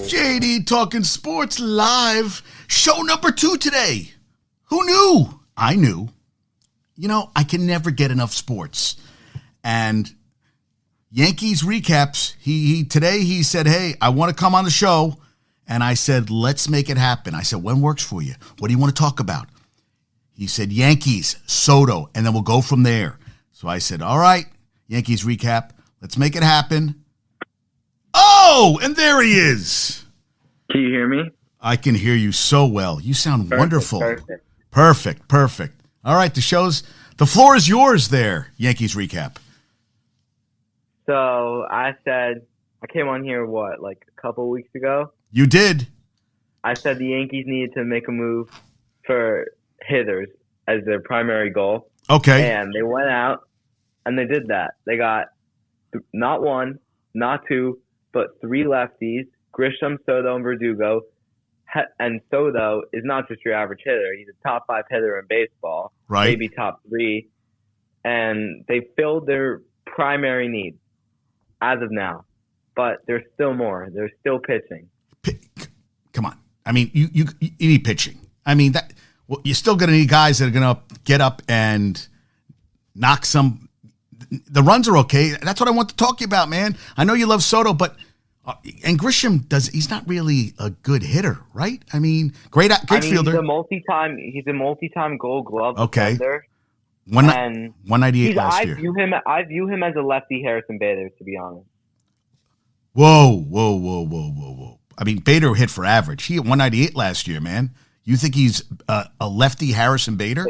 JD Talking Sports Live, show number 2 today. Who knew? I knew. You know, I can never get enough sports. And Yankees recaps, today he said, hey, I want to come on the show. And I said, let's make it happen. I said, when works for you? What do you want to talk about? He said, Yankees, Soto, and then we'll go from there. So I said, all right, Yankees recap, let's make it happen. Oh, and there he is. Can you hear me? I can hear you so well. You sound wonderful. Perfect. All right, the floor is yours there, Yankees recap. So I came on here, like a couple of weeks ago? You did. I said the Yankees needed to make a move for hitters as their primary goal. Okay. And they went out and they did that. They got not one, not two, but 3 lefties, Grisham, Soto, and Verdugo. And Soto is not just your average hitter. He's a top 5 hitter in baseball, right? Maybe top 3. And they filled their primary need as of now. But there's still more. They're still pitching. Come on. I mean, you need pitching. I mean, you're still going to need guys that are going to get up and knock some. The runs are okay. That's what I want to talk to you about, man. I know you love Soto, but and Grisham he's not really a good hitter, right? I mean, great fielder. He's a multi-time Gold Glove defender. 198 last year. I view him as a lefty Harrison Bader, to be honest. Whoa. I mean, Bader hit for average. He hit 198 last year, man. You think he's a lefty Harrison Bader?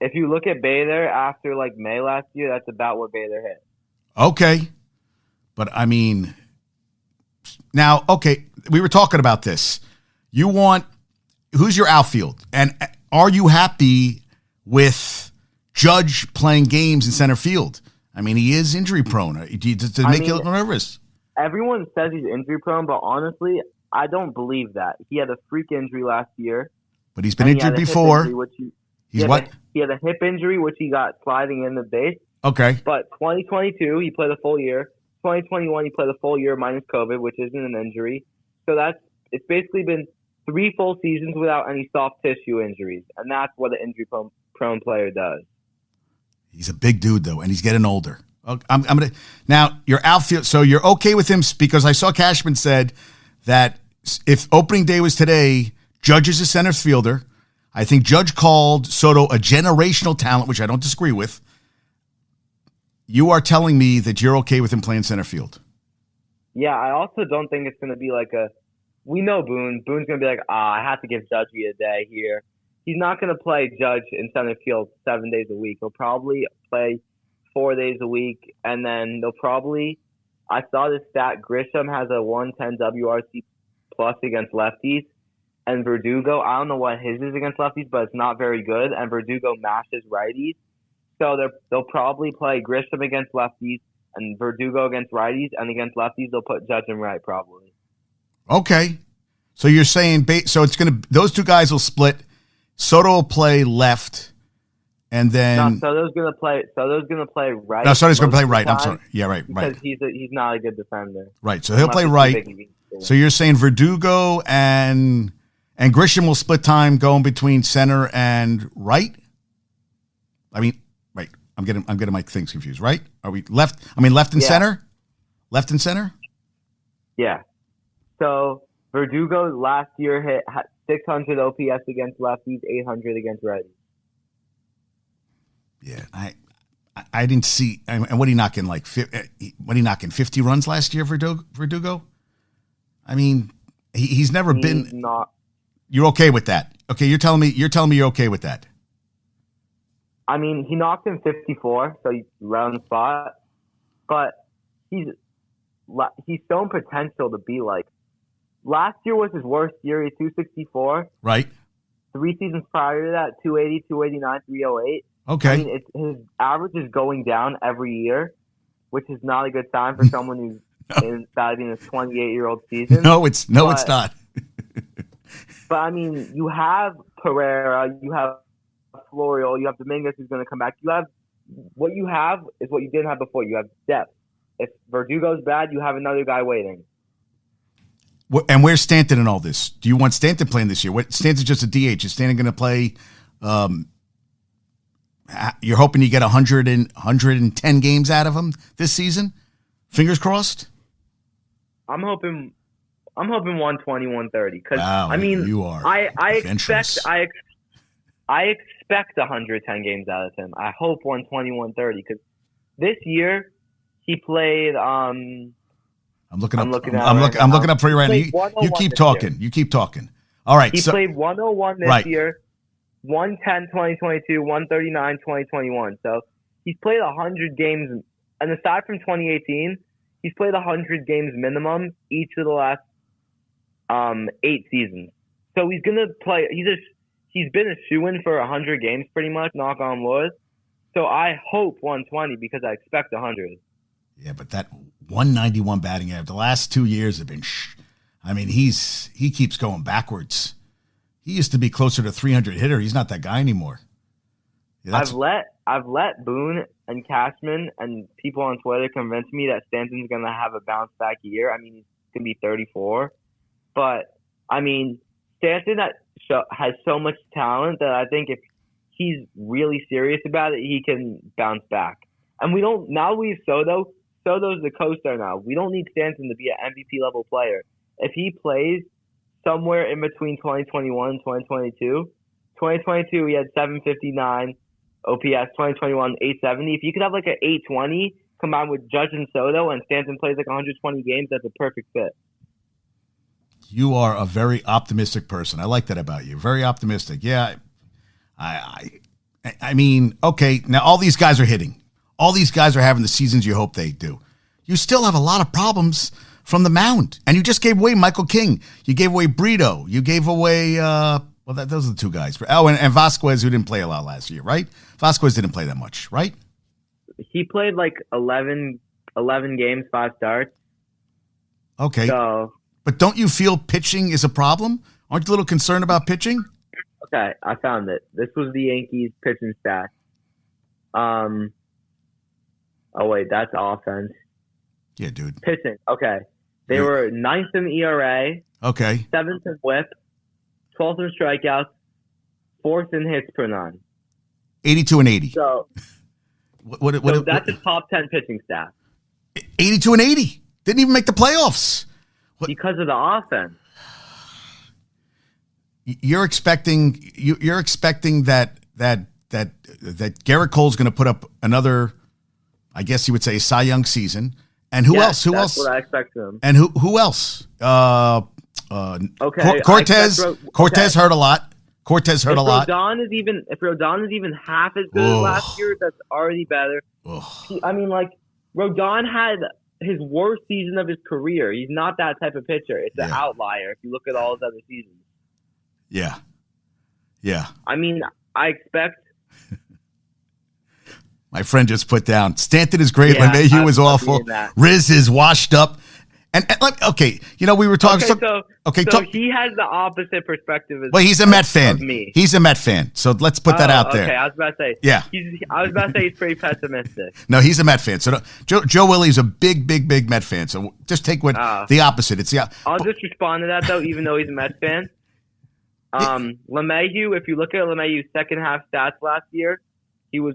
If you look at Bader after like May last year, that's about what Bader hit. Okay. But I mean, now, okay, we were talking about this. Who's your outfield? And are you happy with Judge playing games in center field? I mean, he is injury prone. Does it make you look nervous? Everyone says he's injury prone, but honestly, I don't believe that. He had a freak injury last year. But he's been injured before. He had a hip injury, which he got sliding in the base. Okay. But 2022, he played a full year. 2021, he played a full year minus COVID, which isn't an injury. So it's basically been 3 full seasons without any soft tissue injuries. And that's what an injury prone player does. He's a big dude, though, and he's getting older. I'm gonna now your outfield. So you're okay with him because I saw Cashman said that if opening day was today, Judge is a center fielder. I think Judge called Soto a generational talent, which I don't disagree with. You are telling me that you're okay with him playing center field. Yeah, I also don't think it's going to be like we know Boone. Boone's going to be like, I have to give Judge a day here. He's not going to play Judge in center field 7 days a week. He'll probably play 4 days a week, and then I saw this stat, Grisham has a 110 WRC plus against lefties, and Verdugo, I don't know what his is against lefties, but it's not very good, and Verdugo mashes righties. So they'll probably play Grisham against lefties and Verdugo against righties, and against lefties they'll put Judge and right probably. Okay. So you're saying those 2 guys will split. Soto will play left. And then Soto's gonna play right. No, Soto's gonna play right. I'm sorry. Yeah, right. Because he's not a good defender. Right. So he'll play right. So you're saying Verdugo and Grisham will split time going between center and right? I mean, right. I'm getting my things confused, right? Are we left? I mean left and center? Left and center? Yeah. So Verdugo last year hit 600 OPS against lefties, 800 against righties. Yeah, I didn't see. And what he knocking 50 runs last year, Verdugo? I mean, he's never been. Not. You're okay with that? Okay, you're telling me you're okay with that. I mean, he knocked in 54, so he's right on the spot. But he's shown potential to be like. Last year was his worst year. He's 264. Right. 3 seasons prior to that, 280, 289, 308. Okay. I mean, his average is going down every year, which is not a good sign for someone who's batting his 28-year-old season. No, it's not. But I mean, you have Pereira, you have Florial, you have Dominguez who's going to come back. What you have is what you didn't have before. You have depth. If Verdugo's bad, you have another guy waiting. And where's Stanton in all this? Do you want Stanton playing this year? Stanton's just a DH. Is Stanton going to play? You're hoping you get 110 games out of him this season? Fingers crossed? I'm hoping 120, 130. Because, wow, I mean, you are I expect 110 games out of him. I hope 120, 130. Because this year, he played... I'm looking up for you right now. You keep talking. You keep talking. All right. He played 101 this year, 110 2022, 139 2021. So he's played 100 games. And aside from 2018, he's played 100 games minimum each of the last 8 seasons. So he's going to play. He's been a shoo-in for 100 games pretty much, knock on wood. So I hope 120 because I expect 100. Yeah, but that 191 batting average, the last 2 years have been I mean, he keeps going backwards. He used to be closer to 300 hitter. He's not that guy anymore. Yeah, I've let Boone and Cashman and people on Twitter convince me that Stanton's going to have a bounce back year. I mean, he's going to be 34. But, I mean, Stanton has so much talent that I think if he's really serious about it, he can bounce back. And now we have Soto. Soto's the co-star now. We don't need Stanton to be an MVP level player. If he plays somewhere in between 2021 and 2022, 2022 he had 759 OPS, 2021 870. If you could have like an 820 combined with Judge and Soto and Stanton plays like 120 games, that's a perfect fit. You are a very optimistic person. I like that about you. Very optimistic. Yeah. I mean, okay, now all these guys are hitting. All these guys are having the seasons you hope they do. You still have a lot of problems from the mound. And you just gave away Michael King. You gave away Brito. You gave away, those are the two guys. Oh, and Vasquez, who didn't play a lot last year, right? Vasquez didn't play that much, right? He played like 11 games, 5 starts. Okay. So, but don't you feel pitching is a problem? Aren't you a little concerned about pitching? Okay, I found it. This was the Yankees pitching stats. Oh, wait, that's offense. Yeah, dude. Pitching, okay. They were 9th in ERA. Okay. 7th in WHIP. 12th in strikeouts. 4th in hits per 9. 82 and 80. So, that's a top 10 pitching staff. 82 and 80. Didn't even make the playoffs. Because of the offense. You're expecting that Garrett Cole's going to put up another, I guess you would say, Cy Young season. And who else? Who else? That's what I expect from him. And who else? Okay. Cortez hurt a lot. Cortez hurt a lot. If Rodon is even half as good as last year, that's already better. I mean, like, Rodon had his worst season of his career. He's not that type of pitcher. It's an outlier if you look at all his other seasons. Yeah. Yeah. I mean, I expect. My friend just put down, Stanton is great. LeMahieu is awful. Riz is washed up. And okay, we were talking. So he has the opposite perspective as he's a Met fan. Me. He's a Met fan. So let's put that out there. Okay, I was about to say. Yeah. I was about to say he's pretty pessimistic. No, he's a Met fan. So Joe Willie's a big Met fan. So just take the opposite. It's I'll just respond to that though, even though he's a Met fan. LeMahieu, if you look at LeMahieu's second half stats last year, he was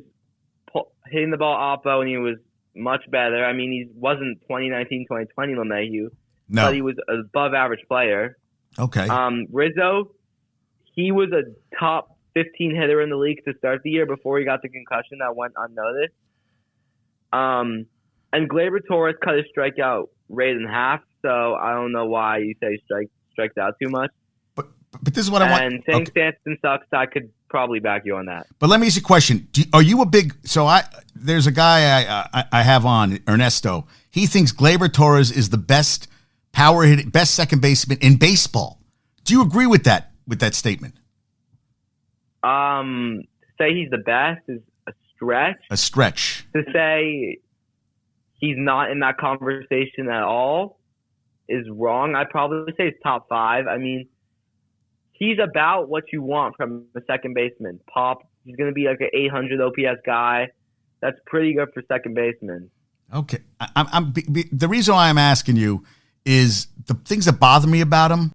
hitting the ball oppo and he was much better. I mean, he wasn't 2019, 2020 LeMahieu, but he was an above average player. Okay. Rizzo, he was a top 15 hitter in the league to start the year before he got the concussion that went unnoticed. And Gleyber Torres cut his strikeout rate in half, so I don't know why you say strikes out too much. But this is what I want. And saying Stanton sucks, I could probably back you on that. But let me ask you a question. Are you a big – so there's a guy I have on, Ernesto. He thinks Gleyber Torres is the best best second baseman in baseball. Do you agree with that statement? Say he's the best is a stretch. A stretch. To say he's not in that conversation at all is wrong. I'd probably say it's top 5. I mean, he's about what you want from a second baseman. Pop, he's going to be like an 800 OPS guy. That's pretty good for second baseman. Okay. The reason why I'm asking you is the things that bother me about him